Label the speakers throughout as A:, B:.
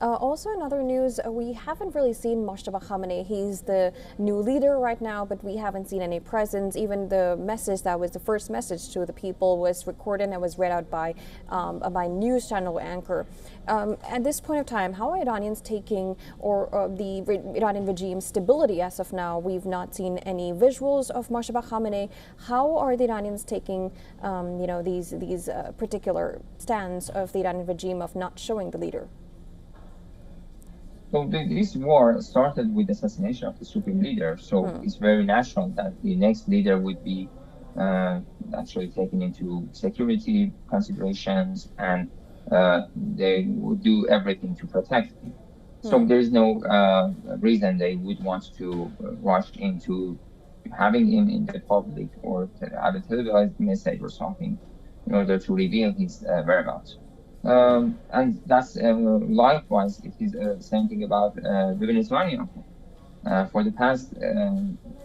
A: Also, in other news, we haven't really seen Mojtaba Khamenei. He's the new leader right now, but we haven't seen any presence. Even the message that was the first message to the people was recorded and was read out by news channel anchor. At this point of time, how are Iranians taking the Iranian regime's stability as of now? We've not seen any visuals of Mojtaba Khamenei. How are the Iranians taking, these particular stands of the Iranian regime of not showing the leader?
B: So this war started with the assassination of the supreme leader. So it's very natural that the next leader would be actually taken into security considerations, and they would do everything to protect him. So there is no reason they would want to rush into having him in the public or have a televised message or something in order to reveal his whereabouts. And that's likewise, it is the same thing about Venezuela. For the past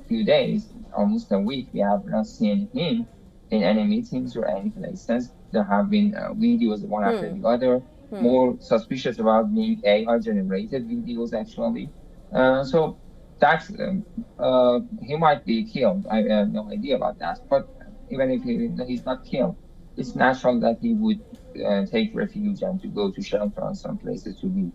B: few days, almost a week, we have not seen him in any meetings or any places. There have been videos one after the other, more suspicious about being AI-generated videos, actually. So that's, he might be killed. I have no idea about that. But even if he's not killed, it's natural that he would take refuge and to go to shelter on some places to be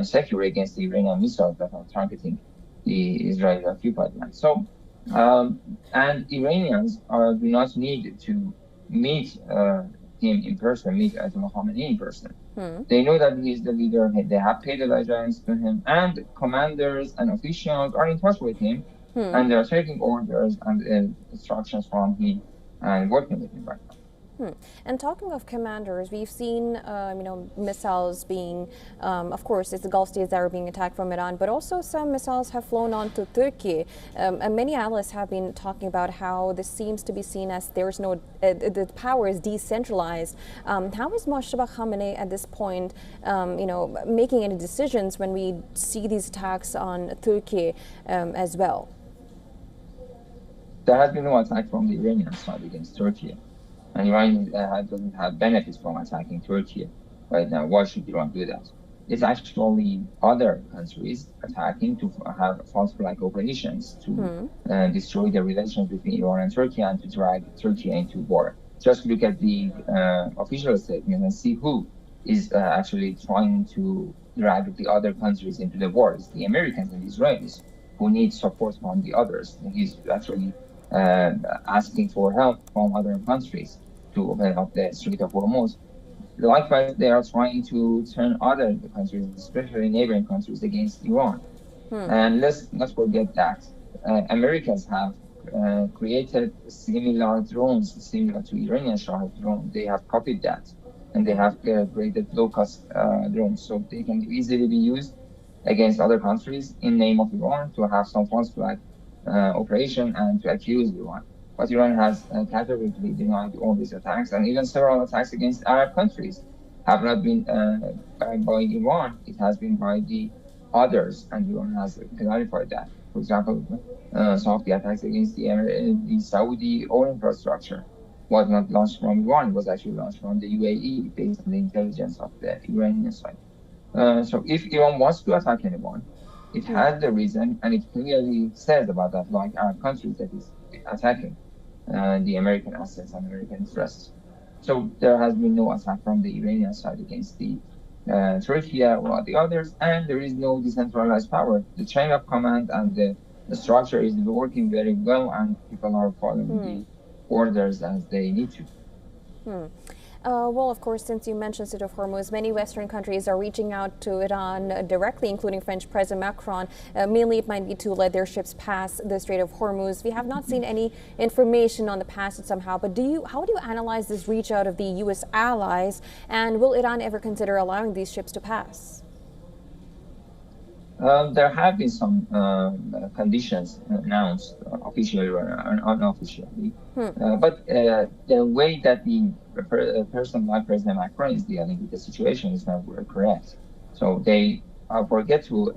B: secure against the Iranian missiles that are targeting the Israeli occupied land. So, and Iranians do not need to meet him in person, meet Ayatollah Khamenei in person. They know that he is the leader. They have paid allegiance to him, and commanders and officials are in touch with him, and they are taking orders and instructions from him and working with him right now.
A: And talking of commanders, we've seen, missiles being, of course, it's the Gulf states that are being attacked from Iran, but also some missiles have flown on to Turkey. And many analysts have been talking about how this seems to be seen as there's no, the power is decentralized. How is Mojtaba Khamenei at this point, making any decisions when we see these attacks on Turkey as well?
B: There has been no attack from the Iranian side against Turkey. And Iran doesn't have benefits from attacking Turkey right now. Why should Iran do that? It's actually other countries attacking to have false flag operations to destroy the relations between Iran and Turkey and to drag Turkey into war. Just look at the official statement and see who is actually trying to drag the other countries into the war. It's the Americans and the Israelis who need support from the others. He's actually asking for help from other countries to open up the Strait of Hormuz. Likewise, they are trying to turn other countries, especially neighboring countries, against Iran. And let's not forget that Americans have created similar drones, similar to Iranian Shah drone. They have copied that, and they have created low-cost drones, so they can easily be used against other countries in name of Iran to have some false flag operation and to accuse Iran. But Iran has categorically denied all these attacks, and even several attacks against Arab countries have not been by Iran. It has been by the others, and Iran has clarified that. For example, some of the attacks against the Saudi oil infrastructure was not launched from Iran. It was actually launched from the UAE based on the intelligence of the Iranian side. So if Iran wants to attack anyone, it has the reason, and it clearly says about that, like Arab countries that is attacking the American assets and American interests. So there has been no attack from the Iranian side against the Turkey or the others, and there is no decentralized power. The chain of command and the structure is working very well, and people are following the orders as they need to.
A: Well, of course, since you mentioned Strait of Hormuz, many Western countries are reaching out to Iran directly, including French President Macron. Mainly, it might be to let their ships pass the Strait of Hormuz. We have not seen any information on the passage somehow, but how do you analyze this reach out of the U.S. allies, and will Iran ever consider allowing these ships to pass?
B: There have been some conditions announced officially or unofficially, but the way that the person like President Macron is dealing with the situation is not correct. So they forget to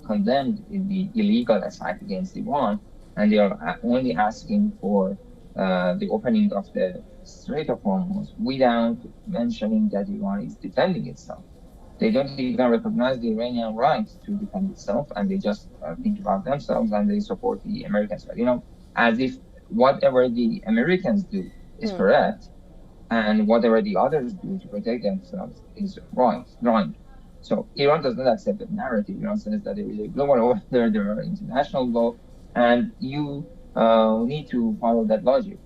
B: condemn the illegal attack against Iran, and they are only asking for the opening of the Strait of Hormuz without mentioning that Iran is defending itself. They don't even recognize the Iranian right to defend itself, and they just think about themselves and they support the American side. As if whatever the Americans do is correct, and whatever the others do to protect themselves is wrong. So Iran does not accept that narrative. Iran says that there is a global order, there are international law, and you need to follow that logic.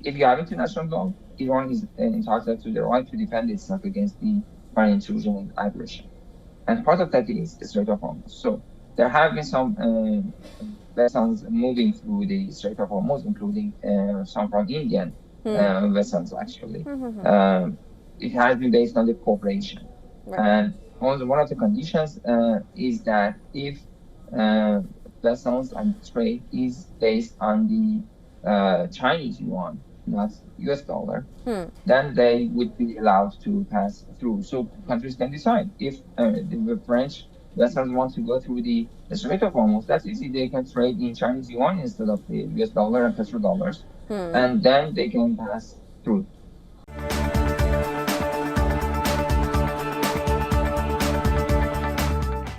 B: If you have international law, Iran is entitled to the right to defend itself against the foreign intrusion and aggression. And part of that is the Strait of Hormuz. So there have been some vessels moving through the Strait of Hormuz, including some from Indian vessels, actually. It has been based on the cooperation. Right. And one of the conditions is that if vessels and trade is based on the Chinese yuan, not US dollar, then they would be allowed to pass through. So countries can decide if the French vessels want to go through the Strait of Hormuz, that's easy. They can trade in Chinese yuan instead of the US dollar and petrodollars, and then they can pass through.